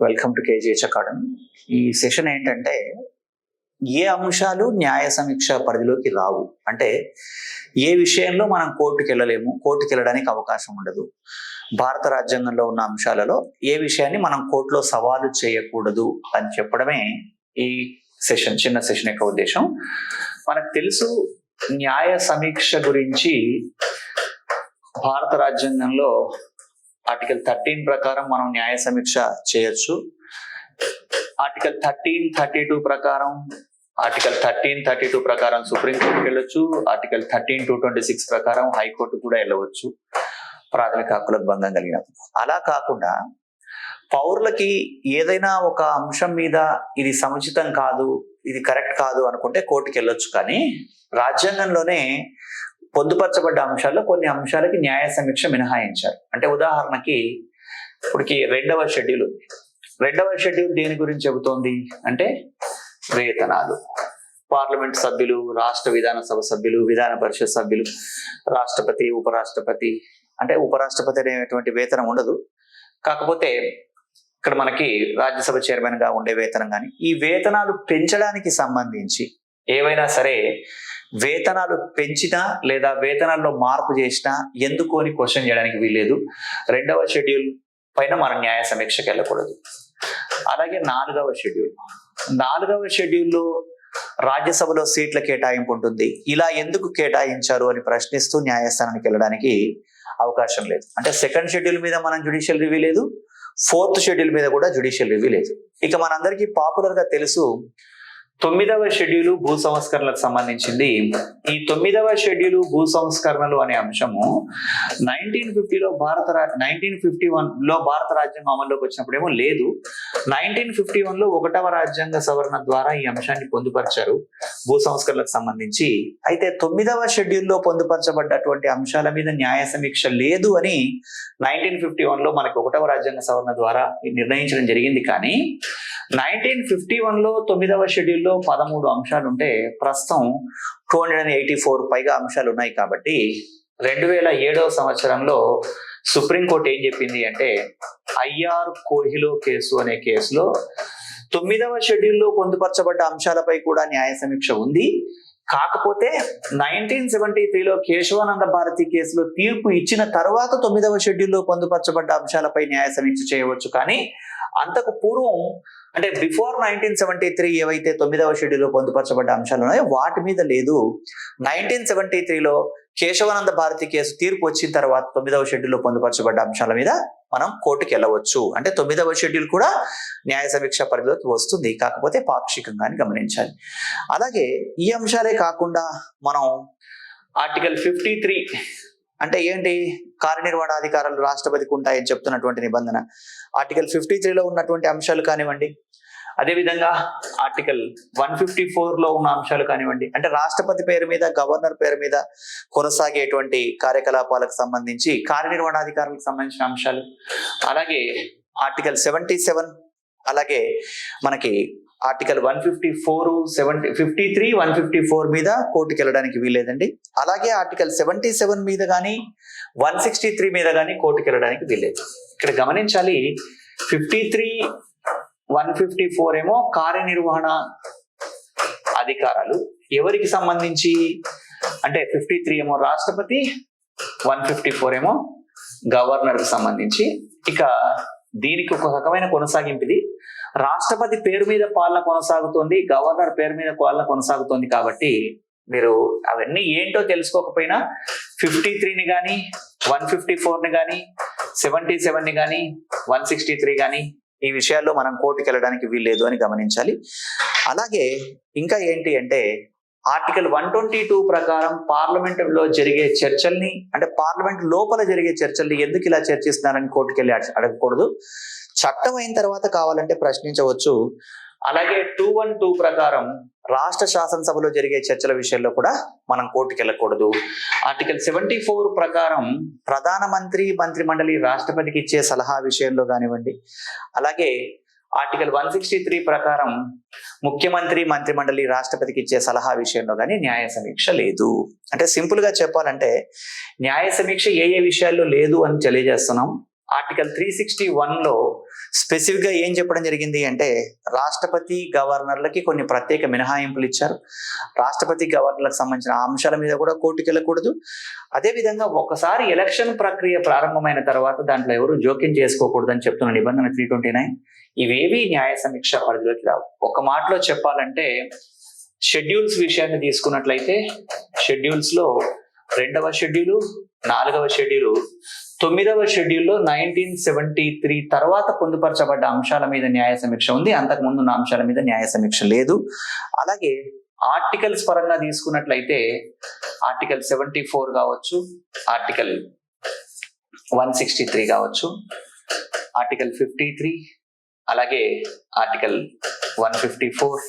Welcome to KGH academy. ఈ session ఏంటంటే ఏ అంశాలు న్యాయ సమీక్ష పరిధిలోకి రావు అంటే ఏ విషయంలో మనం కోర్టుకు వెళ్ళలేము, కోర్టుకు వెళ్ళడానికి అవకాశం ఉండదు, భారత రాజ్యాంగంలో ఉన్న అంశాలలో ఏ విషయాన్ని మనం కోర్టులో సవాలు చేయకూడదు అని చెప్పడమే ఈ సెషన్, చిన్న సెషన్ యొక్క ఉద్దేశం. మనకు తెలుసు న్యాయ సమీక్ష గురించి భారత రాజ్యాంగంలో ఆర్టికల్ 13 ప్రకారం మనం న్యాయ సమీక్ష చేయొచ్చు. ఆర్టికల్ 1332 ప్రకారం సుప్రీంకోర్టుకి వెళ్ళొచ్చు. ఆర్టికల్ 13226 ప్రకారం హైకోర్టు కూడా వెళ్ళవచ్చు ప్రాథమిక హక్కులకు భంగం కలిగినప్పుడు. అలా కాకుండా పౌరులకి ఏదైనా ఒక అంశం మీద ఇది సముచితం కాదు, ఇది కరెక్ట్ కాదు అనుకుంటే కోర్టుకి వెళ్ళొచ్చు. కానీ రాజ్యాంగంలోనే పొందుపరచబడ్డ అంశాల్లో కొన్ని అంశాలకి న్యాయ సమీక్ష మినహాయించారు. అంటే ఉదాహరణకి ఇప్పటికి రెండవ షెడ్యూల్ ఉంది. రెండవ షెడ్యూల్ దేని గురించి చెబుతోంది అంటే వేతనాలు. పార్లమెంట్ సభ్యులు, రాష్ట్ర విధానసభ సభ్యులు, విధాన పరిషత్ సభ్యులు, రాష్ట్రపతి, ఉపరాష్ట్రపతి, అంటే ఉపరాష్ట్రపతి అనేటువంటి వేతనం ఉండదు, కాకపోతే ఇక్కడ మనకి రాజ్యసభ చైర్మన్ గా ఉండే వేతనం. కానీ ఈ వేతనాలు పెంచడానికి సంబంధించి ఏవైనా సరే వేతనాలు పెంచినా లేదా వేతనాల్లో మార్పు చేసినా ఎందుకు అని క్వశ్చన్ చేయడానికి వీల్లేదు. రెండవ షెడ్యూల్ పైన మనం న్యాయ సమీక్షకి వెళ్ళకూడదు. అలాగే నాలుగవ షెడ్యూల్లో రాజ్యసభలో సీట్ల కేటాయింపు ఉంటుంది. ఇలా ఎందుకు కేటాయించారు అని ప్రశ్నిస్తూ న్యాయస్థానానికి వెళ్ళడానికి అవకాశం లేదు. అంటే సెకండ్ షెడ్యూల్ మీద మనం జ్యుడిషియల్ రివ్యూ లేదు, ఫోర్త్ షెడ్యూల్ మీద కూడా జ్యుడిషియల్ రివ్యూ లేదు. ఇక మనందరికీ పాపులర్ గా తెలుసు 9వ షెడ్యూల్ భూ సంస్కరణలకు సంబంధించింది. ఈ 9వ షెడ్యూల్ భూ సంస్కరణలు అనే అంశము 1951లో భారత రాజ్యాంగం అమల్లోకి వచ్చినప్పుడేమో లేదు. 1951లో 1వ రాజ్యాంగ సవరణ ద్వారా ఈ అంశాన్ని పొందుపరిచారు భూ సంస్కరణలకు సంబంధించి. అయితే 9వ షెడ్యూల్లో పొందుపరచబడ్డటువంటి అంశాల మీద న్యాయ సమీక్ష లేదు అని 1951లో మనకి 1వ రాజ్యాంగ సవరణ ద్వారా నిర్ణయించడం జరిగింది. కానీ 1951లో 9వ షెడ్యూల్లో 13 అంశాలు ఉంటే ప్రస్తుతం 284 పైగా అంశాలు ఉన్నాయి. కాబట్టి 2007వ సంవత్సరంలో సుప్రీంకోర్టు ఏం చెప్పింది అంటే ఐఆర్ కోహిలో కేసు అనే కేసులో 9వ షెడ్యూల్లో పొందుపరచబడ్డ అంశాలపై కూడా న్యాయ సమీక్ష ఉంది. కాకపోతే 1973లో కేశవానంద భారతి కేసులో తీర్పు ఇచ్చిన తర్వాత 9వ షెడ్యూల్లో పొందుపరచబడ్డ అంశాలపై న్యాయ సమీక్ష చేయవచ్చు. కానీ అంతకు పూర్వం అంటే బిఫోర్ 1973 ఏవైతే 9వ షెడ్యూల్లో పొందుపరచబడ్డ అంశాలు ఉన్నాయో వాటి మీద లేదు. 1973లో కేశవానంద భారతి కేసు తీర్పు వచ్చిన తర్వాత 9వ షెడ్యూల్లో పొందుపరచబడ్డ అంశాల మీద మనం కోర్టుకు వెళ్ళవచ్చు. అంటే 9వ షెడ్యూల్ కూడా న్యాయ సమీక్ష పరిధిలోకి వస్తుంది, కాకపోతే పాక్షికంగా గమనించాలి. అలాగే ఈ అంశాలే కాకుండా మనం ఆర్టికల్ 53 అంటే ఏంటి, కార్యనిర్వహణాధికారాలు రాష్ట్రపతికి ఉంటాయని చెప్తున్నటువంటి నిబంధన. ఆర్టికల్ 53లో ఉన్నటువంటి అంశాలు కానివ్వండి, అదేవిధంగా ఆర్టికల్ 154లో ఉన్న అంశాలు కానివ్వండి, అంటే రాష్ట్రపతి పేరు మీద, గవర్నర్ పేరు మీద కొనసాగేటువంటి కార్యకలాపాలకు సంబంధించి కార్యనిర్వహణాధికారులకు సంబంధించిన అంశాలు. అలాగే ఆర్టికల్ 77, అలాగే మనకి ఆర్టికల్ 154, 53, 154 మీద కోర్టుకు వెళ్ళడానికి వీల్లేదండి. అలాగే ఆర్టికల్ 77 మీద కానీ 163 మీద కానీ కోర్టుకు వెళ్ళడానికి వీల్లేదు. ఇక్కడ గమనించాలి, 53, 154 ఏమో కార్యనిర్వహణ అధికారాలు ఎవరికి సంబంధించి అంటే 53 ఏమో రాష్ట్రపతి, 154 ఏమో గవర్నర్ కి సంబంధించి. ఇక దీనికి ఒక రకమైన కొనసాగింపు. రాష్ట్రపతి పేరు మీద పాలన కొనసాగుతోంది, గవర్నర్ పేరు మీద పాలన కొనసాగుతోంది. కాబట్టి మీరు అవన్నీ ఏంటో తెలుసుకోకపోయినా 53ని కానీ, 154ని కానీ, 77ని కానీ, 163 కానీ ఈ విషయాల్లో మనం కోర్టుకు వెళ్ళడానికి వీల్లేదు అని గమనించాలి. అలాగే ఇంకా ఏంటి అంటే ఆర్టికల్ 122 ప్రకారం పార్లమెంటులో జరిగే చర్చల్ని, అంటే పార్లమెంట్ లోపల జరిగే చర్చల్ని ఎందుకు ఇలా చర్చిస్తున్నారని కోర్టుకు వెళ్ళి అడగకూడదు. చట్టం అయిన తర్వాత కావాలంటే ప్రశ్నించవచ్చు. అలాగే 212 ప్రకారం రాష్ట్ర శాసనసభలో జరిగే చర్చల విషయంలో కూడా మనం కోర్టుకు వెళ్ళకూడదు. ఆర్టికల్ 74 ప్రకారం ప్రధానమంత్రి, మంత్రిమండలి రాష్ట్రపతికి ఇచ్చే సలహా విషయంలో కానివ్వండి, అలాగే ఆర్టికల్ 163 ప్రకారం ముఖ్యమంత్రి, మంత్రిమండలి రాష్ట్రపతికి ఇచ్చే సలహా విషయంలో కానీ న్యాయ సమీక్ష లేదు. అంటే సింపుల్ గా చెప్పాలంటే న్యాయ సమీక్ష ఏ విషయాల్లో లేదు అని తెలియజేస్తున్నాం. ఆర్టికల్ 361లో స్పెసిఫిక్ గా ఏం చెప్పడం జరిగింది అంటే రాష్ట్రపతి గవర్నర్లకి కొన్ని ప్రత్యేక మినహాయింపులు ఇచ్చారు. రాష్ట్రపతి గవర్నర్లకు సంబంధించిన అంశాల మీద కూడా కోర్టుకు వెళ్ళకూడదు. అదేవిధంగా ఒకసారి ఎలక్షన్ ప్రక్రియ ప్రారంభమైన తర్వాత దాంట్లో ఎవరు జోక్యం చేసుకోకూడదు అని చెప్తున్న నిబంధన 329 ఇవేవి న్యాయ సమీక్ష పరిధిలోకి రావు. ఒక మాటలో చెప్పాలంటే షెడ్యూల్స్ విషయాన్ని తీసుకున్నట్లయితే షెడ్యూల్స్ లో 2వ షెడ్యూలు, 4వ షెడ్యూలు, 9వ షెడ్యూల్లో 1973 తర్వాత పొందుపరచబడ్డ అంశాల మీద న్యాయ సమీక్ష ఉంది. అంతకుముందు ఉన్న అంశాల మీద న్యాయ సమీక్ష లేదు. అలాగే ఆర్టికల్స్ పరంగా తీసుకున్నట్లయితే ఆర్టికల్ 74 కావచ్చు, ఆర్టికల్ 163 కావచ్చు, ఆర్టికల్ 53, అలాగే ఆర్టికల్ 154,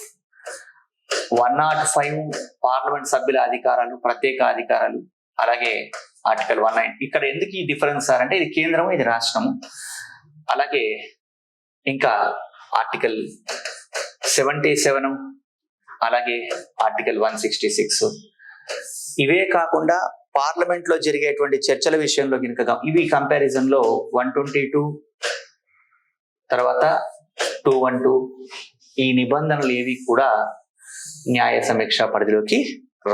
105 పార్లమెంట్ సభ్యుల అధికారాలు, ప్రత్యేక అధికారాలు, అలాగే ఆర్టికల్ 109. ఇక్కడ ఎందుకు ఈ డిఫరెన్స్ సార్ అంటే ఇది కేంద్రము, ఇది రాష్ట్రము. అలాగే ఇంకా ఆర్టికల్ 77, అలాగే ఆర్టికల్ 166. ఇవే కాకుండా పార్లమెంట్ లో జరిగేటువంటి చర్చల విషయంలో కనుక ఇవి కంపారిజన్ లో 122 తర్వాత 212 ఈ నిబంధనలు ఏవి కూడా న్యాయ సమీక్ష పరిధిలోకి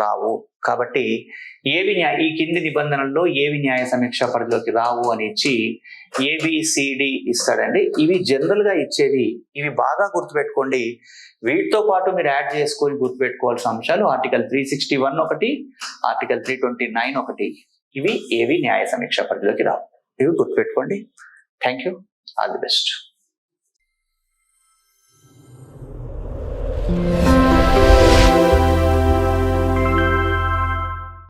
రావు. కాబట్టి ఈ కింది నిబంధనల్లో ఏవి న్యాయ సమీక్ష పరిధిలోకి రావు అని ఇచ్చి ABCD ఇస్తాడండి. ఇవి జనరల్ గా ఇచ్చేది. ఇవి బాగా గుర్తుపెట్టుకోండి. వీటితో పాటు మీరు యాడ్ చేసుకొని గుర్తుపెట్టుకోవాల్సిన అంశాలు ఆర్టికల్ 361 ఒకటి, ఆర్టికల్ 329 ఒకటి. ఇవి ఏవి న్యాయ సమీక్ష పరిధిలోకి రావు. ఇవి గుర్తుపెట్టుకోండి. Thank you. All the best.